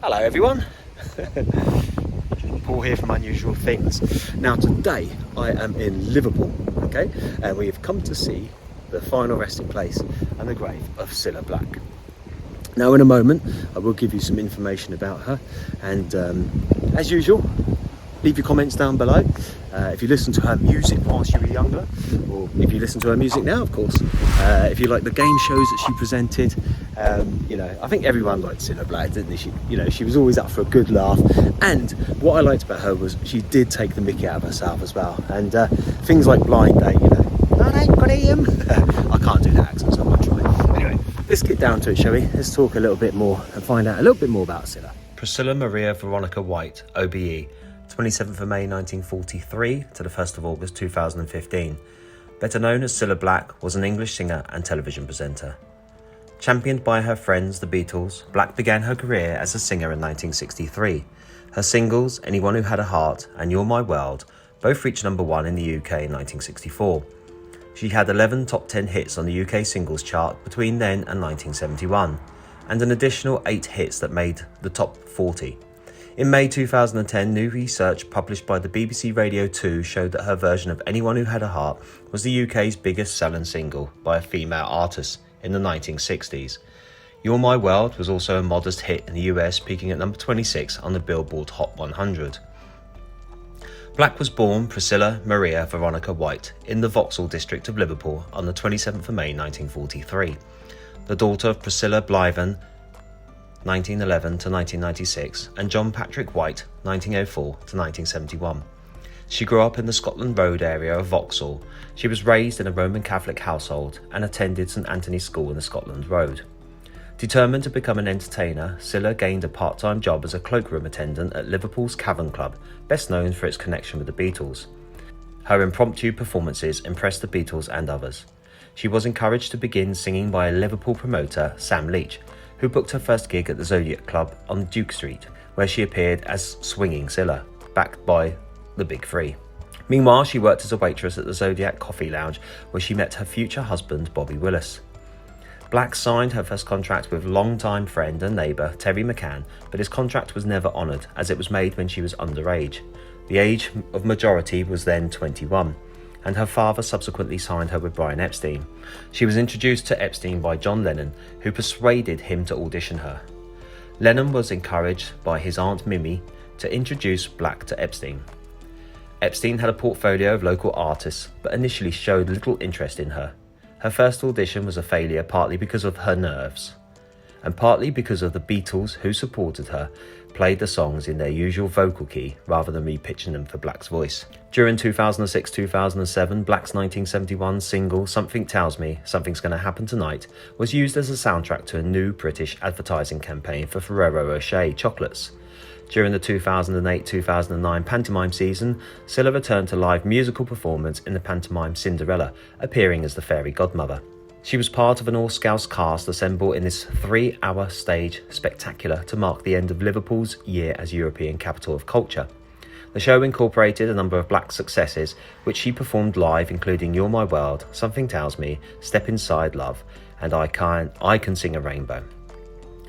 Hello everyone, Paul here from Unusual Things. Now today I am in Liverpool, okay, and we have come to see the final resting place and the grave of Cilla Black. Now in a moment I will give you some information about her, and as usual, leave your comments down below. If you listen to her music whilst you were younger, or if you listen to her music now, of course. If you like the game shows that she presented, I think everyone liked Cilla Black, didn't they? She was always up for a good laugh. And what I liked about her was she did take the mickey out of herself as well. And things like Blind Date, I can't do that accent, so I'm not trying. Anyway, let's get down to it, shall we? Let's talk a little bit more and find out a little bit more about Cilla. Priscilla Maria Veronica White, OBE. 27th of May 1943 to the 1st of August 2015. Better known as Cilla Black, was an English singer and television presenter. Championed by her friends, the Beatles, Black began her career as a singer in 1963. Her singles, Anyone Who Had a Heart and You're My World, both reached number 1 in the UK in 1964. She had 11 top 10 hits on the UK singles chart between then and 1971, and an additional 8 hits that made the top 40. In May 2010, new research published by the BBC Radio 2 showed that her version of Anyone Who Had a Heart was the UK's biggest selling single by a female artist in the 1960s. You're My World was also a modest hit in the US, peaking at number 26 on the Billboard Hot 100. Black was born Priscilla Maria Veronica White in the Vauxhall district of Liverpool on the 27th of May 1943. The daughter of Priscilla Black 1911 to 1996, and John Patrick White, 1904 to 1971. She grew up in the Scotland Road area of Vauxhall. She was raised in a Roman Catholic household and attended St Anthony's School in the Scotland Road. Determined to become an entertainer, Cilla gained a part-time job as a cloakroom attendant at Liverpool's Cavern Club, best known for its connection with the Beatles. Her impromptu performances impressed the Beatles and others. She was encouraged to begin singing by a Liverpool promoter, Sam Leach, who booked her first gig at the Zodiac Club on Duke Street, where she appeared as Swinging Cilla, backed by the Big Three. Meanwhile, she worked as a waitress at the Zodiac Coffee Lounge, where she met her future husband, Bobby Willis. Black signed her first contract with longtime friend and neighbour Terry McCann, but his contract was never honoured as it was made when she was underage. The age of majority was then 21. And her father subsequently signed her with Brian Epstein. She was introduced to Epstein by John Lennon, who persuaded him to audition her. Lennon was encouraged by his aunt Mimi to introduce Black to Epstein. Epstein had a portfolio of local artists, but initially showed little interest in her. Her first audition was a failure, partly because of her nerves, and partly because of the Beatles, who supported her, played the songs in their usual vocal key rather than re-pitching them for Black's voice. During 2006-2007, Black's 1971 single Something Tells Me Something's Gonna Happen Tonight was used as a soundtrack to a new British advertising campaign for Ferrero Rocher chocolates. During the 2008-2009 pantomime season, Cilla returned to live musical performance in the pantomime Cinderella, appearing as the fairy godmother. She was part of an all-Scouse cast assembled in this 3-hour stage spectacular to mark the end of Liverpool's year as European Capital of Culture. The show incorporated a number of Black successes, which she performed live, including You're My World, Something Tells Me, Step Inside Love, and I Can Sing a Rainbow.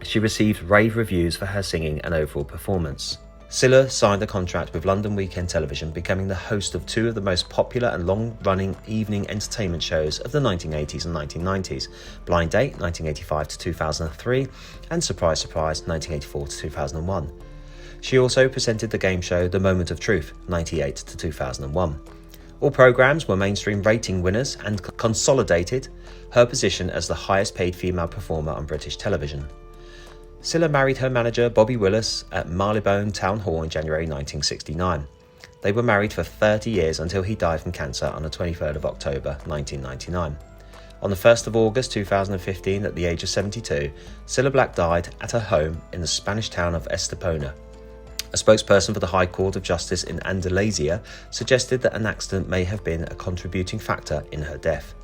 She received rave reviews for her singing and overall performance. Cilla signed a contract with London Weekend Television, becoming the host of 2 of the most popular and long-running evening entertainment shows of the 1980s and 1990s, Blind Date 1985 to 2003 and Surprise Surprise 1984 to 2001. She also presented the game show The Moment of Truth 98 to 2001. All programmes were mainstream rating winners and consolidated her position as the highest paid female performer on British television. Cilla married her manager Bobby Willis at Marylebone Town Hall in January 1969. They were married for 30 years until he died from cancer on the 23rd of October 1999. On the 1st of August 2015, at the age of 72, Cilla Black died at her home in the Spanish town of Estepona. A spokesperson for the High Court of Justice in Andalusia suggested that an accident may have been a contributing factor in her death.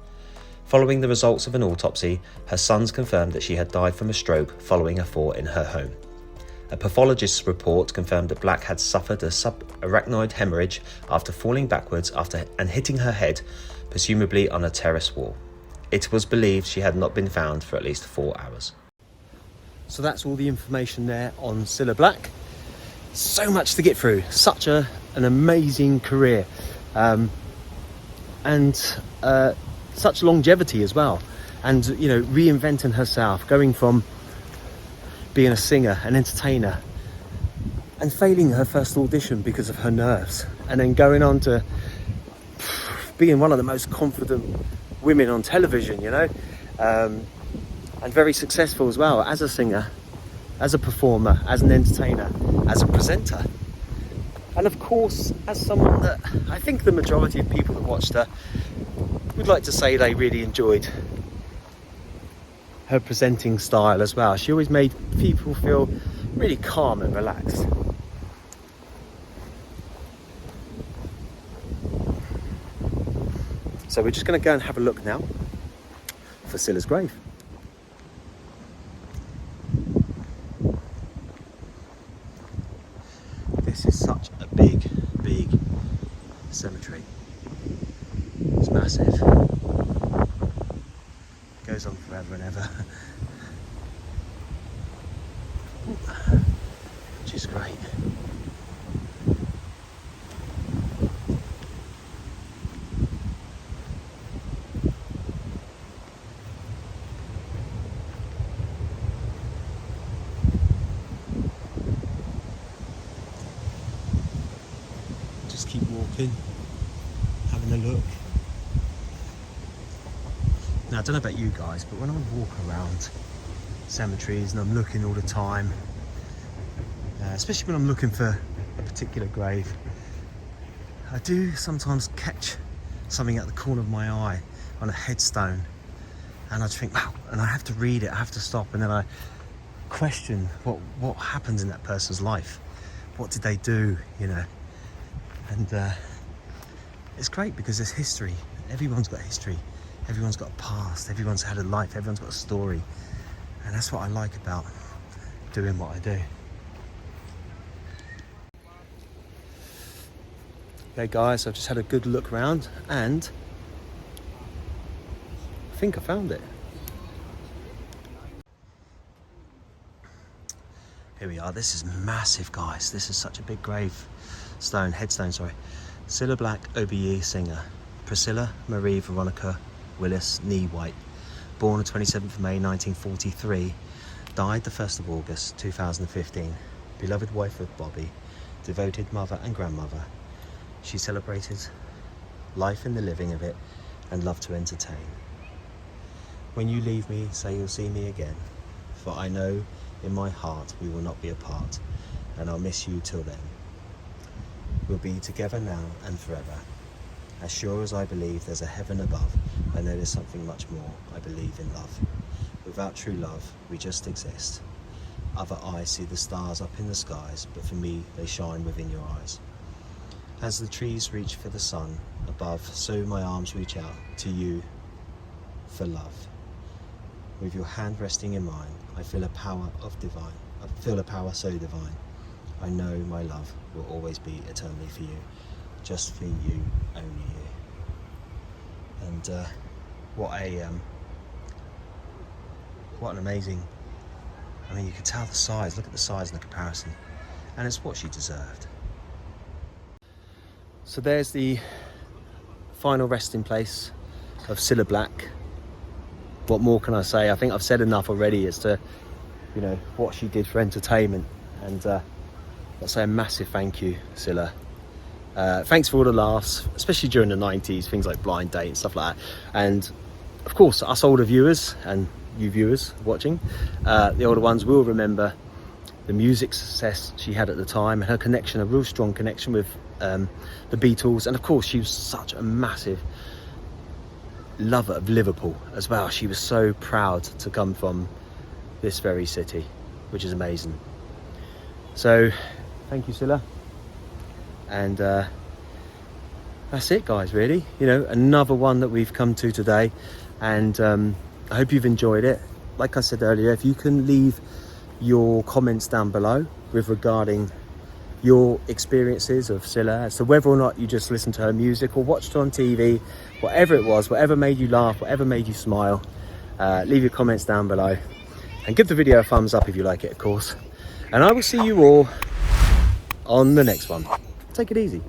Following the results of an autopsy, her sons confirmed that she had died from a stroke following a fall in her home. A pathologist's report confirmed that Black had suffered a subarachnoid hemorrhage after falling backwards and hitting her head, presumably on a terrace wall. It was believed she had not been found for at least 4 hours. So that's all the information there on Cilla Black. So much to get through, such an amazing career, and such longevity as well. And you know, reinventing herself, going from being a singer, an entertainer, and failing her first audition because of her nerves, and then going on to being one of the most confident women on television, you know, and very successful as well as a singer, as a performer, as an entertainer, as a presenter, and of course as someone that I think the majority of people that watched her would like to say they really enjoyed her presenting style as well. She always made people feel really calm and relaxed. So we're just going to go and have a look now for Cilla's grave. This is such a big cemetery. It's massive. Goes on forever and ever. Which is great. Just keep walking, having a look. Now I don't know about you guys, but when I walk around cemeteries and I'm looking all the time, especially when I'm looking for a particular grave, I do sometimes catch something at the corner of my eye on a headstone, and I just think, wow, and I have to read it, I have to stop, and then I question what happens in that person's life. What did they do, you know? And it's great because there's history. Everyone's got history. Everyone's got a past. Everyone's had a life. Everyone's got a story. And that's what I like about doing what I do. Okay guys, I've just had a good look around and I think I found it. Here we are. This is massive, guys. This is such a big headstone, sorry. Cilla Black, OBE singer. Priscilla Marie Veronica Willis Nee White, born the 27th of May 1943, died the 1st of August 2015. Beloved wife of Bobby, devoted mother and grandmother. She celebrated life in the living of it and loved to entertain. When you leave me, say you'll see me again, for I know in my heart we will not be apart, and I'll miss you till then. We'll be together now and forever. As sure as I believe there's a heaven above, I know there's something much more. I believe in love. Without true love, we just exist. Other eyes see the stars up in the skies, but for me, they shine within your eyes. As the trees reach for the sun above, so my arms reach out to you for love. With your hand resting in mine, I feel a power so divine. I know my love will always be eternally for you. Just for you, only you. And what an amazing, I mean, you could tell the size, look at the size and the comparison, and it's what she deserved. So there's the final resting place of Cilla Black. What more can I say? I think I've said enough already as to, you know, what she did for entertainment, and I'll say a massive thank you, Cilla. Thanks for all the laughs, especially during the 90s, things like Blind Date and stuff like that. And of course, us older viewers and you viewers watching, the older ones will remember the music success she had at the time, and her connection, a real strong connection with the Beatles. And of course, she was such a massive lover of Liverpool as well. She was so proud to come from this very city, which is amazing. So thank you, Cilla. And that's it, guys, really. You know, another one that we've come to today, and I hope you've enjoyed it. Like I said earlier, if you can leave your comments down below with regarding your experiences of Cilla, as to whether or not you just listened to her music or watched her on TV, whatever it was, whatever made you laugh, whatever made you smile, leave your comments down below. and give the video a thumbs up if you like it, of course. And I will see you all on the next one. Take it easy.